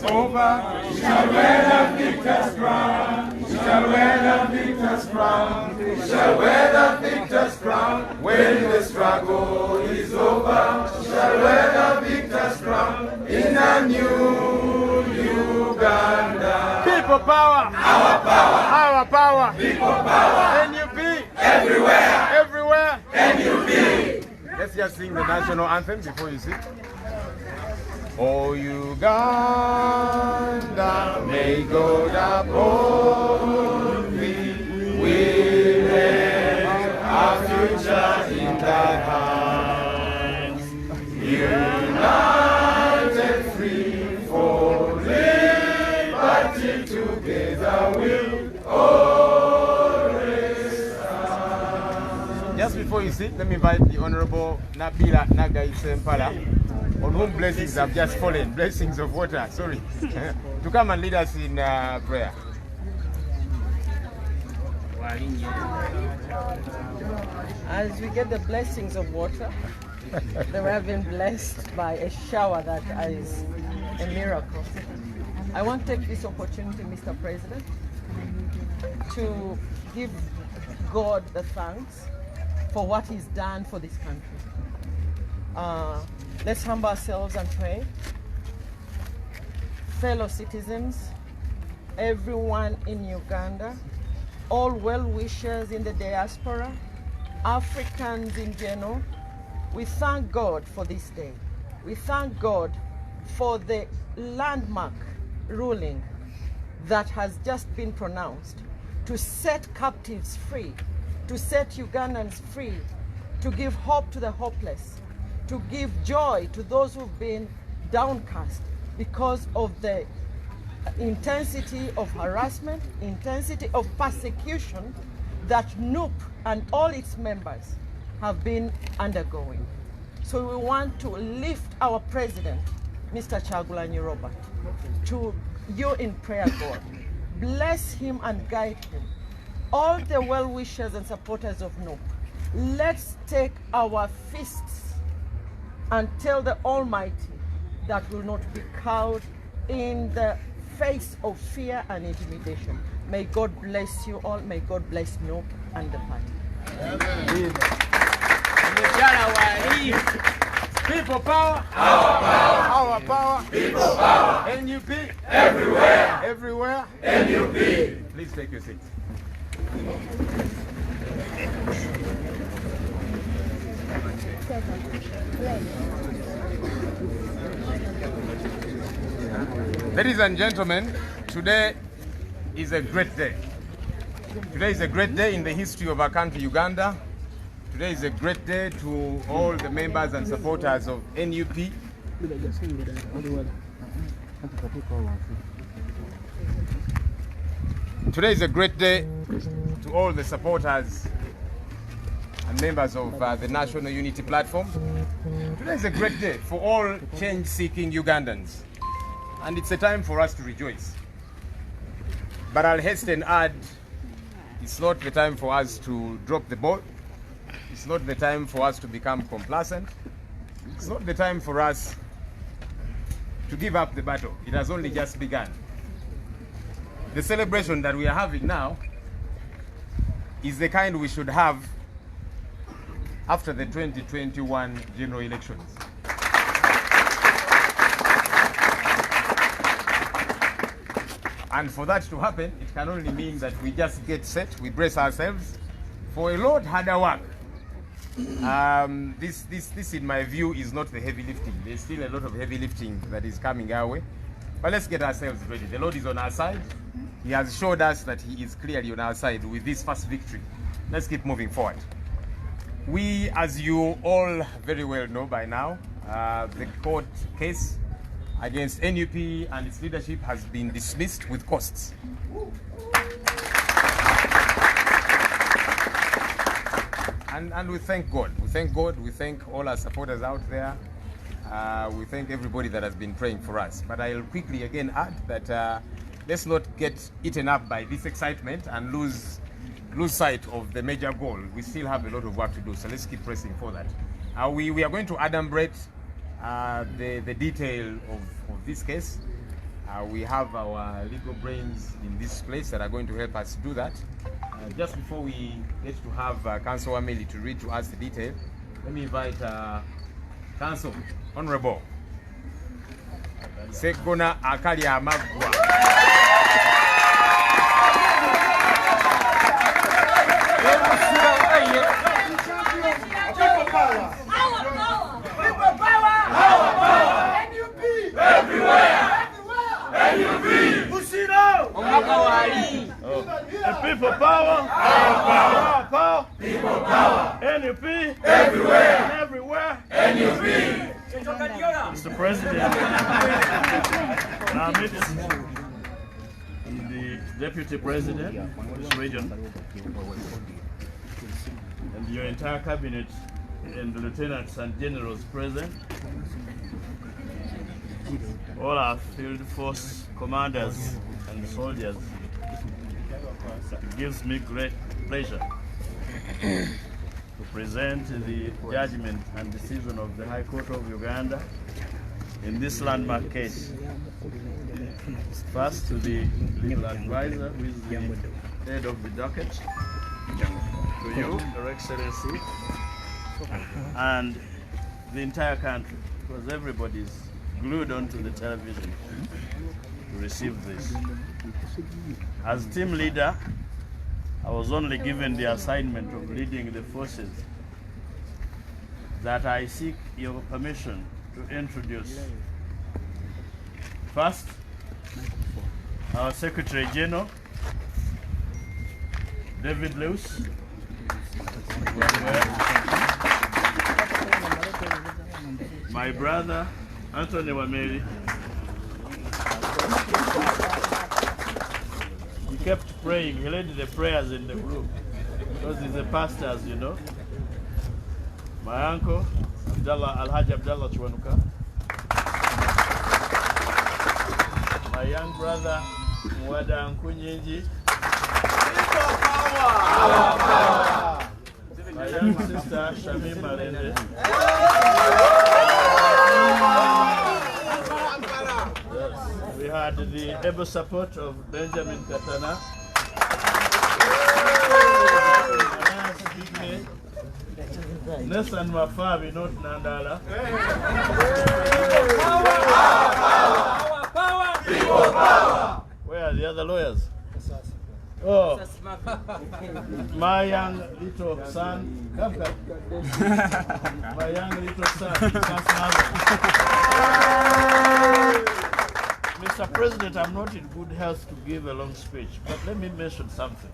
is over. We shall wear the victor's crown. We shall wear the victor's crown. We shall wear the victor's crown. When the struggle is over, we shall wear the victor's crown in a new Uganda. People power. Our power. Our power. People power. NUP. Everywhere. Everywhere. NUP. Let's just sing the national anthem before you sit. Oh Uganda, may God uphold thee. We lay our future in thy hands. United, free for liberty, together we'll always stand. Just before you sit, let me invite the Honorable Nabila Nagai Sempala, on whom blessings have just fallen, blessings of water, sorry, to come and lead us in prayer. As we get the blessings of water, they have been blessed by a shower that is a miracle. I want to take this opportunity, Mr. President, to give God the thanks for what He's done for this country. Let's humble ourselves and pray. Fellow citizens, everyone in Uganda, all well-wishers in the diaspora, Africans in general, we thank God for this day. We thank God for the landmark ruling that has just been pronounced to set captives free, to set Ugandans free, to give hope to the hopeless, to give joy to those who've been downcast because of the intensity of harassment, intensity of persecution that NUP and all its members have been undergoing. So we want to lift our president, Mr. Kyagulanyi Robert, to you in prayer, God. Bless him and guide him. All the well-wishers and supporters of NUP, let's take our fists and tell the Almighty that will not be cowed in the face of fear and intimidation. May God bless you all. May God bless NUP and the party. People power. Our power. Our power. People power. NUP. Everywhere. Everywhere. NUP. Please take your seat. Ladies and gentlemen, today is a great day. Today is a great day in the history of our country, Uganda. Today is a great day to all the members and supporters of NUP. Today is a great day to all the supporters and members of the National Unity Platform. Today is a great day for all change-seeking Ugandans, and it's a time for us to rejoice. But I'll hasten add, it's not the time for us to drop the ball. It's not the time for us to become complacent. It's not the time for us to give up the battle. It has only just begun. The celebration that we are having now is the kind we should have after the 2021 general elections. And for that to happen, it can only mean that we just get set, we brace ourselves for a lot harder work. This in my view is not the heavy lifting. There's still a lot of heavy lifting that is coming our way. But let's get ourselves ready. The Lord is on our side. He has showed us that He is clearly on our side with this first victory. Let's keep moving forward. We, as you all very well know by now, the court case against NUP and its leadership has been dismissed with costs. And we thank God. We thank God. We thank all our supporters out there. We thank everybody that has been praying for us. But I'll quickly again add that let's not get eaten up by this excitement and lose sight of the major goal. We still have a lot of work to do, so let's keep pressing for that. We are going to adumbrate the detail of this case. We have our legal brains in this place that are going to help us do that. Just before we get to have Council Wameli to read to us the detail, let me invite Council Honorable Sekona Akali Amagwa. People power, power, power, people power, NUP, everywhere, and everywhere, NUP. Mr. President, now meet the Deputy President of this region and your entire cabinet and the lieutenants and generals present, all our field force commanders and soldiers. It gives me great pleasure to present the judgment and decision of the High Court of Uganda in this landmark case. First to the legal advisor, who is the head of the docket, to you, Your Excellency, and the entire country, because everybody is glued onto the television to receive this. As team leader, I was only given the assignment of leading the forces that I seek your permission to introduce. First, our Secretary General, David Lewis. My brother, Anthony Wameli. He kept praying. He led the prayers in the group because he's a pastor, as you know. My uncle, Alhaji Abdallah Chwanuka. My young brother, Mwada Nkunyinji. My young sister, Shami Malende. We had the able support of Benjamin Katana. Nelson Mafabi, not Nandala. Power. Where are the other lawyers? Oh, my young little son, my young little son, Mr. President, I'm not in good health to give a long speech, but let me mention something.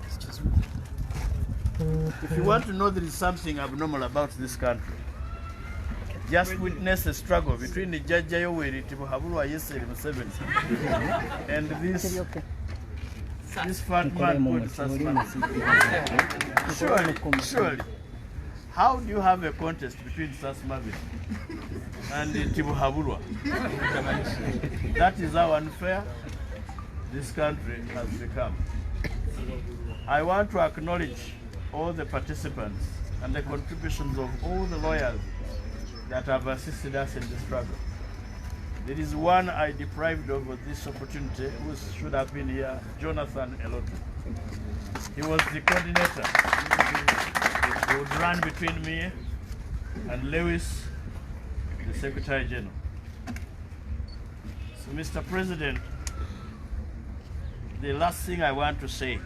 If you want to know there is something abnormal about this country, just witness a struggle between the Judge Yoweri Tibuhaburwa yesterday Museveni and this fat man called Sasman. Surely, how do you have a contest between Sasmavi and Tibuhaburwa? That is how unfair this country has become. I want to acknowledge all the participants and the contributions of all the lawyers that have assisted us in the struggle. There is one I deprived of this opportunity who should have been here, Jonathan Elotu. He was the coordinator. He would run between me and Lewis, the Secretary General. So, Mr. President, the last thing I want to say,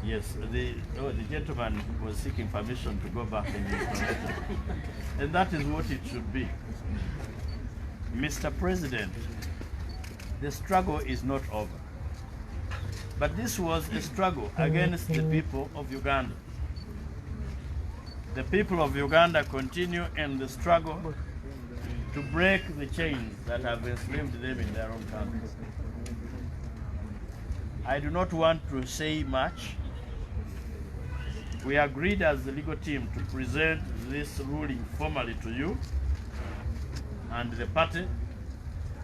yes, the gentleman was seeking permission to go back in the information. And that is what it should be. Mr. President, the struggle is not over. But this was a struggle against the people of Uganda. The people of Uganda continue in the struggle to break the chains that have enslaved them in their own country. I do not want to say much. We agreed as the legal team to present this ruling formally to you and the party,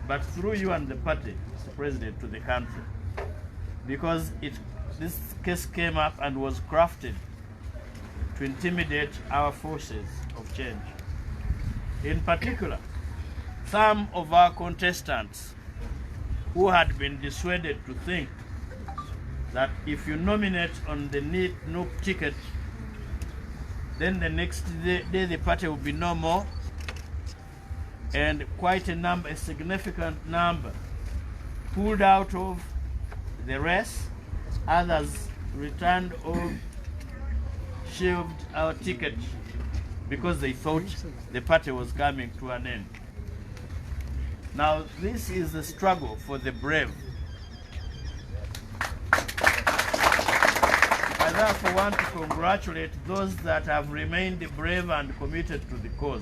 but through you and the party, Mr. President, to the country. Because this case came up and was crafted to intimidate our forces of change. In particular, some of our contestants who had been dissuaded to think that if you nominate on the NUP ticket, then the next day the party will be no more, and quite a significant number pulled out of the race. Others returned or shelved our ticket because they thought the party was coming to an end. Now, this is a struggle for the brave. I therefore want to congratulate those that have remained brave and committed to the cause.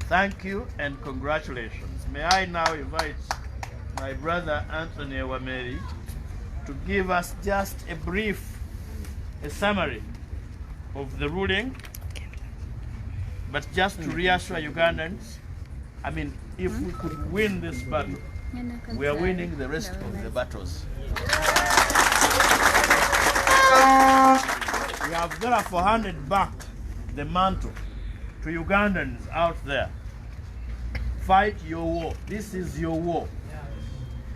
Thank you and congratulations. May I now invite my brother Anthony Wameri to give us just a summary of the ruling, but just to reassure Ugandans, I mean, if we could win this battle, we are winning the rest of the battles. We have therefore handed back the mantle to Ugandans out there. Fight your war. This is your war.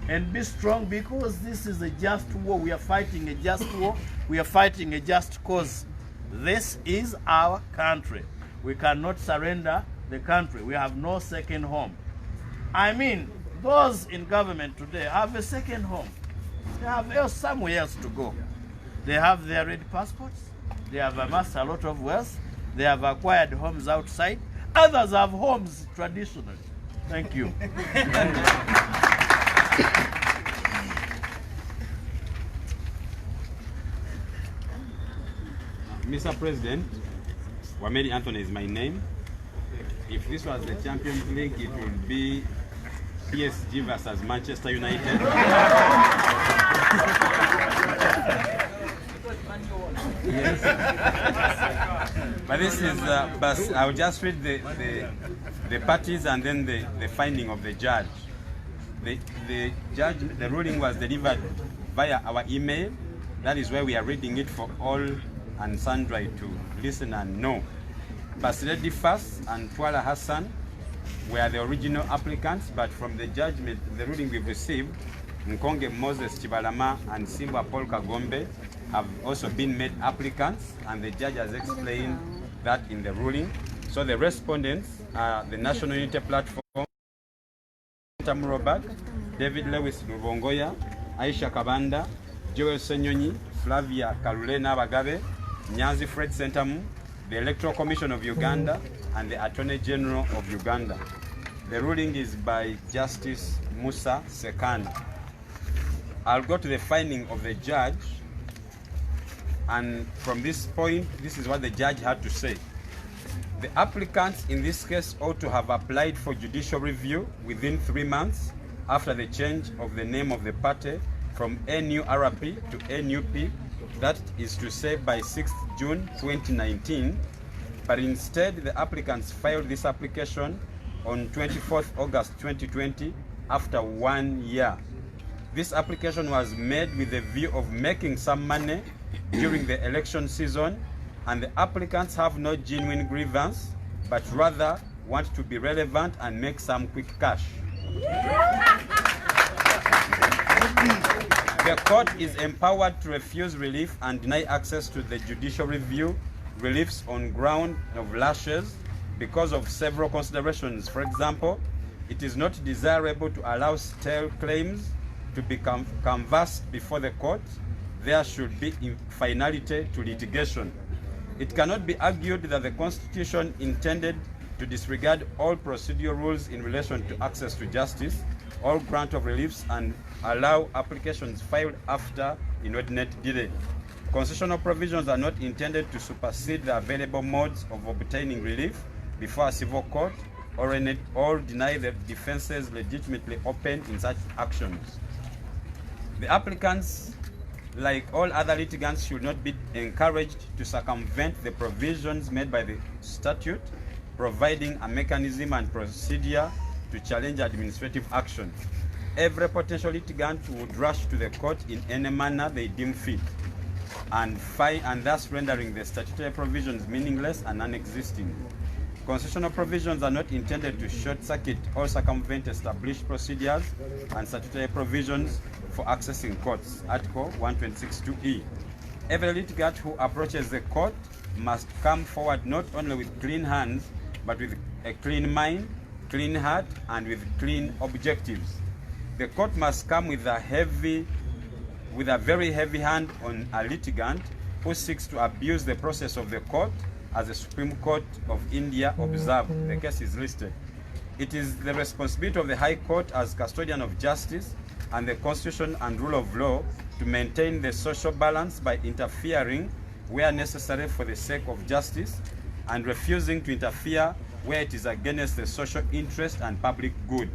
And be strong, because this is a just war. We are fighting a just war. We are fighting a just cause. This is our country. We cannot surrender the country. We have no second home. I mean, those in government today have a second home. They have somewhere else to go. They have their red passports. They have amassed a lot of wealth. They have acquired homes outside. Others have homes traditionally. Thank you. Mr. President, Wameri Anthony is my name. If this was the Champions League, it would be PSG versus Manchester United. Yes. But this is, but I'll just read the parties and then the finding of the judge. The ruling was delivered via our email. That is why we are reading it for all and sundry to listen and know. Basiledi First and Twala Hassan were the original applicants, but from the judgment, the ruling we've received, Nkonge Moses Kibalama and Simba Paul Kagombe have also been made applicants, and the judge has explained that in the ruling. So the respondents are the National Unity Platform, Tam Robert, David Lewis Lubongoya, Aisha Kabanda, Joel Senyonyi, Flavia Kalulena Bagabe, Nyanzi Fred Sentamu, the Electoral Commission of Uganda, and the Attorney General of Uganda. The ruling is by Justice Musa Sekana. I'll go to the finding of the judge, and from this point, this is what the judge had to say. The applicants in this case ought to have applied for judicial review within 3 months after the change of the name of the party from NURP to NUP, that is to say by 6th June 2019, but instead the applicants filed this application on 24th August 2020 after 1 year. This application was made with the view of making some money during the election season, and the applicants have no genuine grievance, but rather want to be relevant and make some quick cash. The court is empowered to refuse relief and deny access to the judicial review reliefs on ground of lashes because of several considerations. For example, it is not desirable to allow stale claims to be canvassed before the court. There should be finality to litigation. It cannot be argued that the Constitution intended to disregard all procedural rules in relation to access to justice, all grant of reliefs, and allow applications filed after inordinate delay. Constitutional provisions are not intended to supersede the available modes of obtaining relief before a civil court or deny the defenses legitimately open in such actions. The applicants, like all other litigants, should not be encouraged to circumvent the provisions made by the statute, providing a mechanism and procedure to challenge administrative action. Every potential litigant would rush to the court in any manner they deem fit, and thus rendering the statutory provisions meaningless and non-existing. Constitutional provisions are not intended to short-circuit or circumvent established procedures and statutory provisions for accessing courts, Article 126(2)(e). Every litigant who approaches the court must come forward not only with clean hands, but with a clean mind, clean heart, and with clean objectives. The court must come with a very heavy hand on a litigant who seeks to abuse the process of the court, as the Supreme Court of India observed. The case is listed. It is the responsibility of the High Court as custodian of justice and the Constitution and rule of law to maintain the social balance by interfering where necessary for the sake of justice and refusing to interfere where it is against the social interest and public good.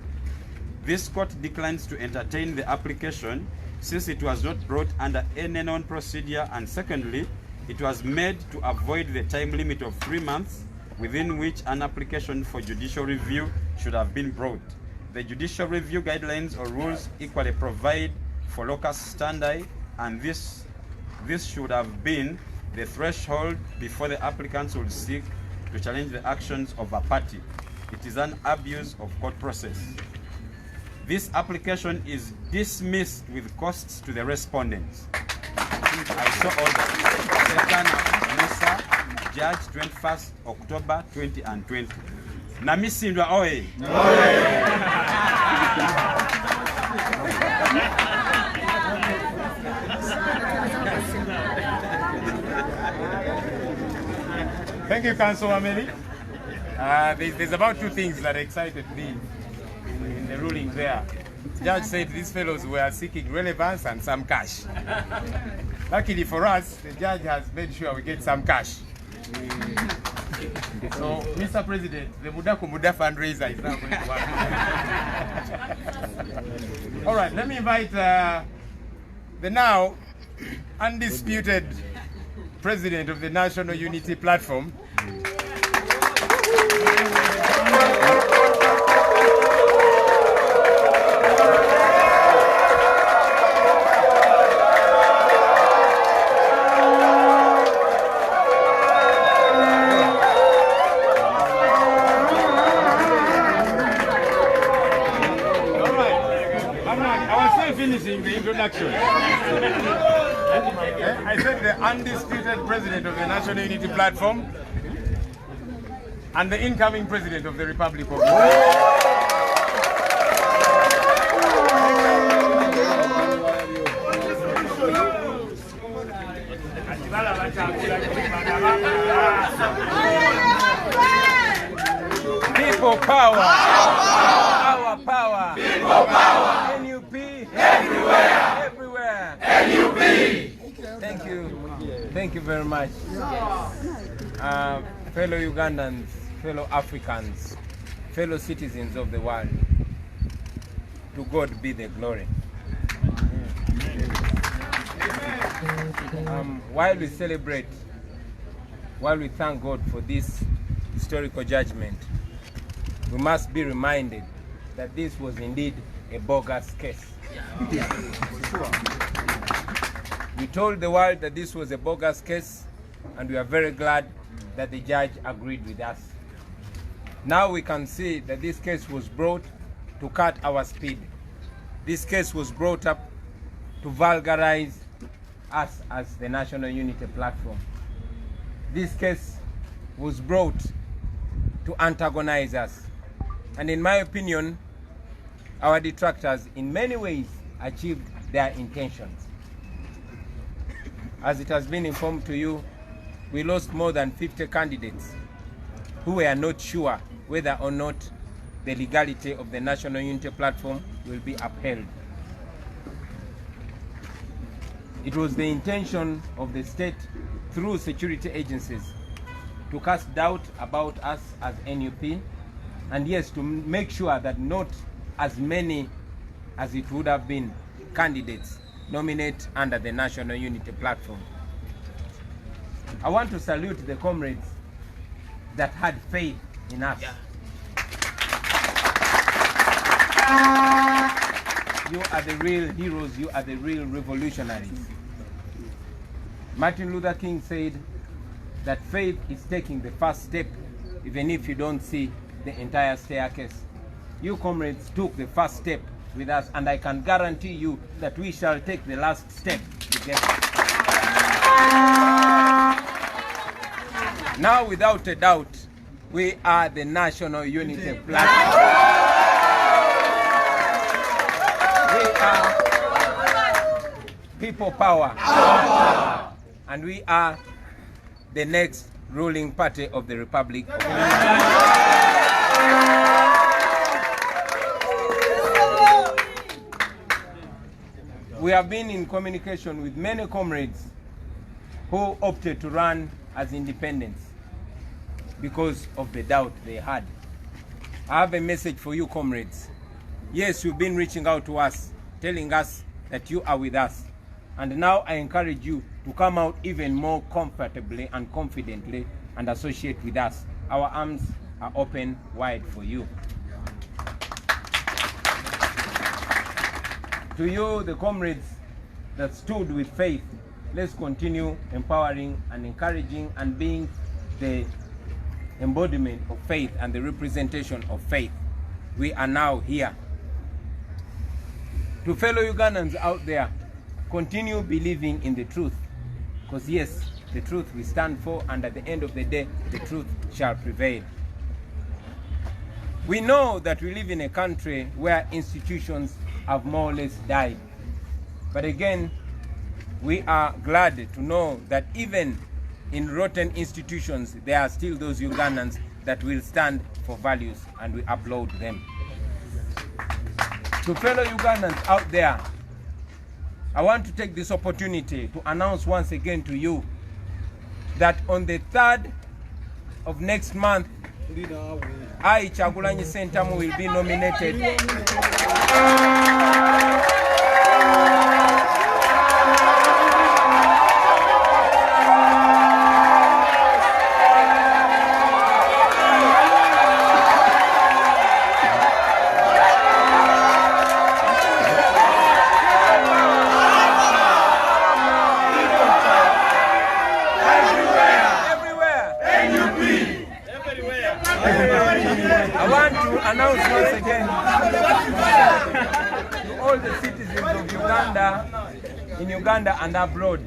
This court declines to entertain the application since it was not brought under any known procedure, and secondly, it was made to avoid the time limit of 3 months within which an application for judicial review should have been brought. The judicial review guidelines or rules equally provide for locus standi, and this should have been the threshold before the applicants would seek to challenge the actions of a party. It is an abuse of court process. This application is dismissed with costs to the respondents. I saw order. Musa, Judge, 21st October 2020. Namisindwa oye. Thank you, Councillor Ameli. There's about 2 things that excited me in the ruling there. Judge said these fellows were seeking relevance and some cash. Luckily for us, the judge has made sure we get some cash. So, Mr. President, the Muda Kumuda fundraiser is now going to work. All right, let me invite the now undisputed President of the National Unity Platform. Finishing the introduction. I said the undisputed president of the National Unity Platform and the incoming president of the Republic of People power. Power. People power. NUP. Everywhere. Everywhere. NUP. Thank you. Thank you very much. Fellow Ugandans, fellow Africans, fellow citizens of the world, to God be the glory. While we celebrate, while we thank God for this historical judgment, we must be reminded that this was indeed a bogus case. We told the world that this was a bogus case, and we are very glad that the judge agreed with us. Now we can see that this case was brought to cut our speed. This case was brought up to vulgarize us as the National Unity Platform. This case was brought to antagonize us. And in my opinion, our detractors in many ways achieved their intentions. As it has been informed to you, we lost more than 50 candidates who were not sure whether or not the legality of the National Unity Platform will be upheld. It was the intention of the state through security agencies to cast doubt about us as NUP, and yes, to make sure that not as many as it would have been candidates nominate under the National Unity Platform. I want to salute the comrades that had faith in us. You are the real heroes, you are the real revolutionaries. Martin Luther King said that faith is taking the first step even if you don't see the entire staircase. You comrades took the first step with us, and I can guarantee you that we shall take the last step together. Now, without a doubt, we are the National Unity Platform. We are people power. And we are the next ruling party of the Republic of We have been in communication with many comrades who opted to run as independents because of the doubt they had. I have a message for you, comrades. Yes, you've been reaching out to us, telling us that you are with us. And now I encourage you to come out even more comfortably and confidently and associate with us. Our arms are open wide for you. To you, the comrades that stood with faith, let's continue empowering and encouraging and being the embodiment of faith and the representation of faith. We are now here. To fellow Ugandans out there, continue believing in the truth, because yes, the truth we stand for, and at the end of the day, the truth shall prevail. We know that we live in a country where institutions have more or less died. But again, we are glad to know that even in rotten institutions, there are still those Ugandans that will stand for values, and we applaud them. To fellow Ugandans out there, I want to take this opportunity to announce once again to you that on the 3rd of next month, I, Kyagulanyi Ssentamu, will be nominated I want to announce once again to all the citizens of Uganda, in Uganda and abroad,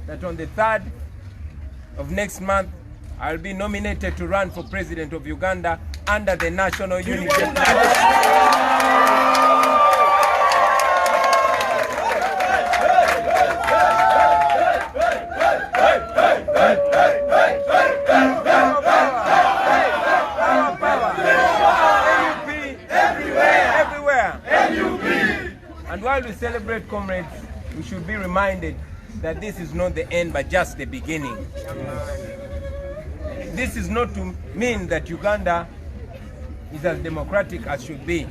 that on the 3rd of next month, I'll be nominated to run for President of Uganda under the National Unity Platform. And while we celebrate, comrades, we should be reminded that this is not the end, but just the beginning. This is not to mean that Uganda is as democratic as should be.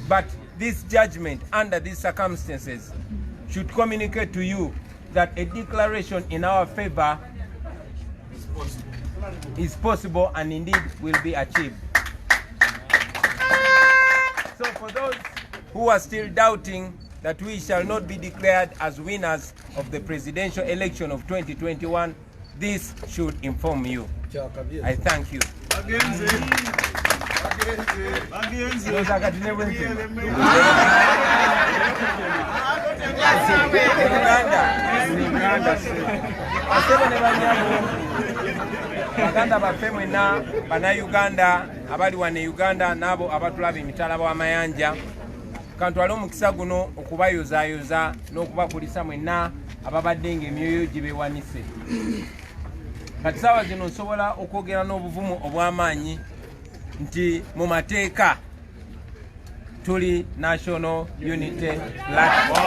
But this judgment, under these circumstances, should communicate to you that a declaration in our favor is possible and indeed will be achieved. So for those who are still doubting that we shall not be declared as winners of the presidential election of 2021, this should inform you. I thank you. Baganda baffe mwena bannayuganda abali wano Uganda n'abo abatulaba emitala w'amayanja, kantwale omukisa guno okubayozaayoza n'okubakulisa mwenna ababadde ng'emyoyo gye beewanise. Kati ssaawa zino nsobola okwogera n'obuvumu obw'amaanyi nti mu mateeka tuli National Unity Platform.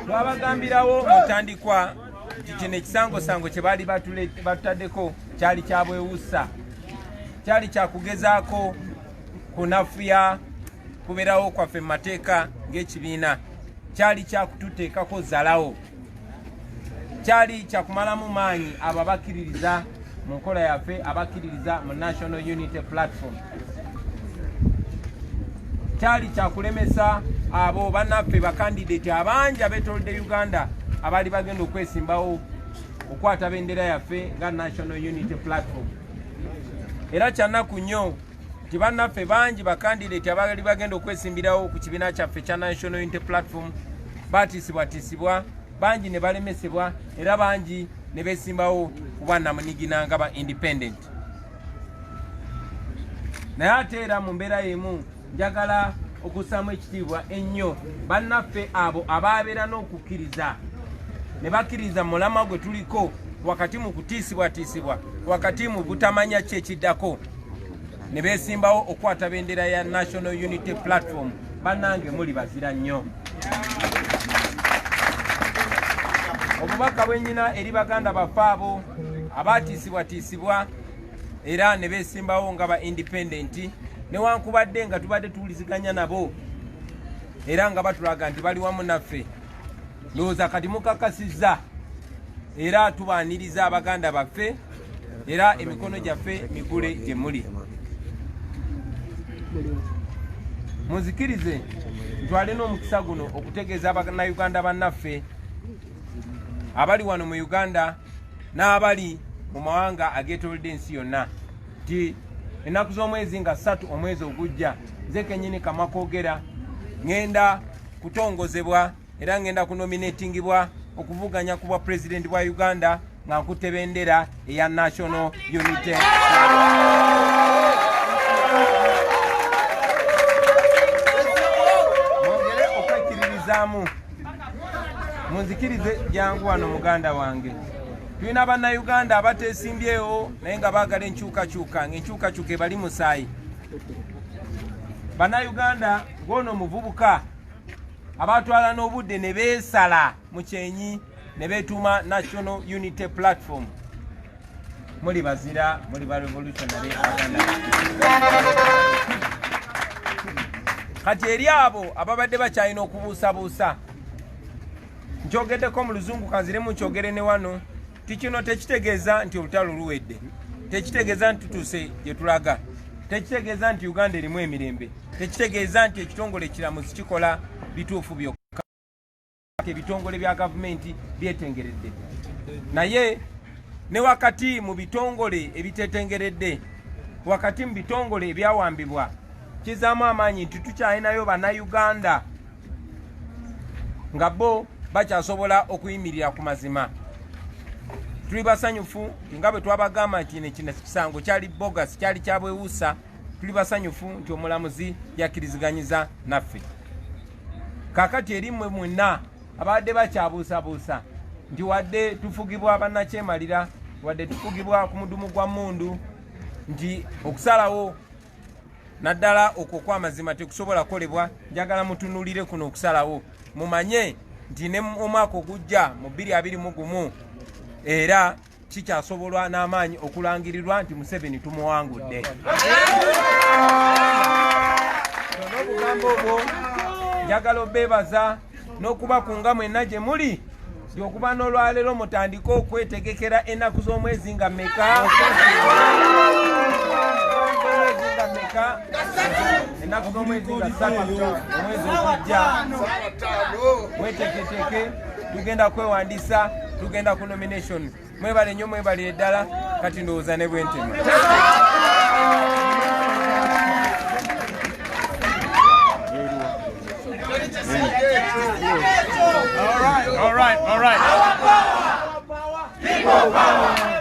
Twabagambirawo mu ntandikwa nti kino ekisangosango kye baali batutaddeko kyali kya bwewussa, kyali kyakugezaako kunafuya kubeerawo kwaffe mu mateeka ng'ekibiina, kyali kyakututeekako zalawo, kyali kyakumalamu maanyi abo abakkiririza mu nkola yaffe, abakkiririza mu National Unity Platform. Kyali kyakulemesa abo bannaffe bakandidate abangi abeetoolodde Uganda abaali bagenda okwesimbawo okwata bendera yaffe nga National Unity Platform. Era kyanaku nnyo nti bannaffe bangi bakandidate abaali bagenda okwesimbirawo ku kibiina kyaffe kya National Unity Platform batiisibwatiisibwa, bangi ne balemesebwa era bangi ne beesimbawo ku bwannamunigina nga ba independent. Naye ate era mu mbeera y'emu njagala okussaamu ekitiibwa ennyo bannaffe abo abaabeera n'okukkiriza ne bakkiriza mulama gwe tuliko wakati mu kutiisibwatiisibwa, wakati mu butamanya ki ekiddako, ne beesimbawo okukwata bendera ya National Unity Platform. Bannange muli bazira nnyo. Obubaka bwennyina eri baganda baffe abo abaatiisibwatiisibwa era ne beesimbawo nga ba independent, newankubadde nga tubadde tuwuliziganya nabo era nga batulaga nti bali wamu naffe, ndowooza kati mukakasizza era tubaaniriza abaganda baffe era emikono gyaffe migule gye muli. Muzikirize ntwale n'omukisa guno okutegeeza abannayuganda bannaffe abali wano mu Uganda n'abali mu mawanga ageetoolodde ensi yonna nti ennaku z'omwezi nga 3 omwezi ogujja nze kennyini kamwa koogera ngenda kutongozebwa era ngenda kunominatingibwa okuvuganya ku bwa pulezidenti bwa Uganda nga nkutte bendera eya National Unity. Mwongere okwekkiririzaamu, munzikirize jangu wano muganda wange. Tulina bannayuganda abateesimbyewo naye nga baagala enkyukakyuka, ng'enkyukakyuka ebali musaayi. Bannayuganda ng'ono muvubuka abatwala n'obudde ne beesala mu kyenyi ne beetuuma National Unity Platform. Muli bazira, muli ba revolutionary baganda. Kati eri abo ababadde bakyalina okubuusabuusa, nkyogeddeko mu luzungu kanziremu nkyogere ne wano, tikino tekitegeeza nti olutalo luwedde, tekitegeeza nti tutuuse gye tulaga, tekitegeeza nti Uganda erimu emirembe, tekitegeeza nti ekitongole kiramuzi kikola bituufu byokka, ebitongole bya gavumenti byetengeredde. Naye ne wakati mu bitongole ebitetengeredde, wakati mu bitongole ebyawambibwa, kizaamu amaanyi nti tukyalinayo bannayuganda nga bo bakyasobola okuyimirira ku mazima. Tuli basanyufu nga bwe twabagamba nti kino kisango kyali bogas, kyali kyabwewuusa. Tuli basanyufu nti omulamuzi yakkiriziganyiza naffe. Kaakati eri mmwe mwenna abadde bakyabuusabuusa nti wadde tufugibwa bannakyemalira, wadde tufugibwa ku mudumu gwa mmundu, nti okusalawo naddala okwo okw'amazima tekusobola kukolebwa, njagala mutunuulire kuno okusalawo mumanye nti ne omwaka ogujja mu 2021 era kikyasobolwa n'amaanyi okulangirirwa nti Museveni tumuwangudde. N'obugambo obwo njagala obeebaza n'okubakunga mwenna gye muli nti okuba n'olwaleero mutandike okwetegekera ennaku z'omwezi nga mmeka? Ennaku z'omwezi nga 3 omwezi ogujja. Mweteketeke, tugenda kwewandiisa, tugenda ku nomination. Mwebale nnyo, mwebale ddala, kati ndowooza ne bwentema. All right. People power.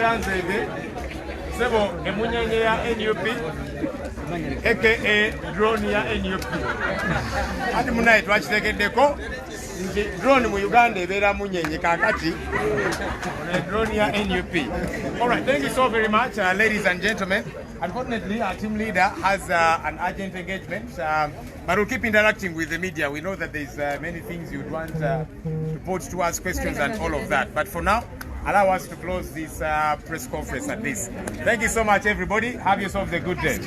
yanzebe sebo emunyenye ya NUP aka drone ya NUP ati munaye twakitegeddeko nti drone mu Uganda ebeera munyenye kakati drone ya NUP. All right, thank you so very much, ladies and gentlemen. Unfortunately, our team leader has an urgent engagement, but we'll keep interacting with the media. We know that there's many things you'd want to put to us, questions and all of that. But for now, allow us to close this press conference at this. Thank you so much, everybody. Have yourselves a good day.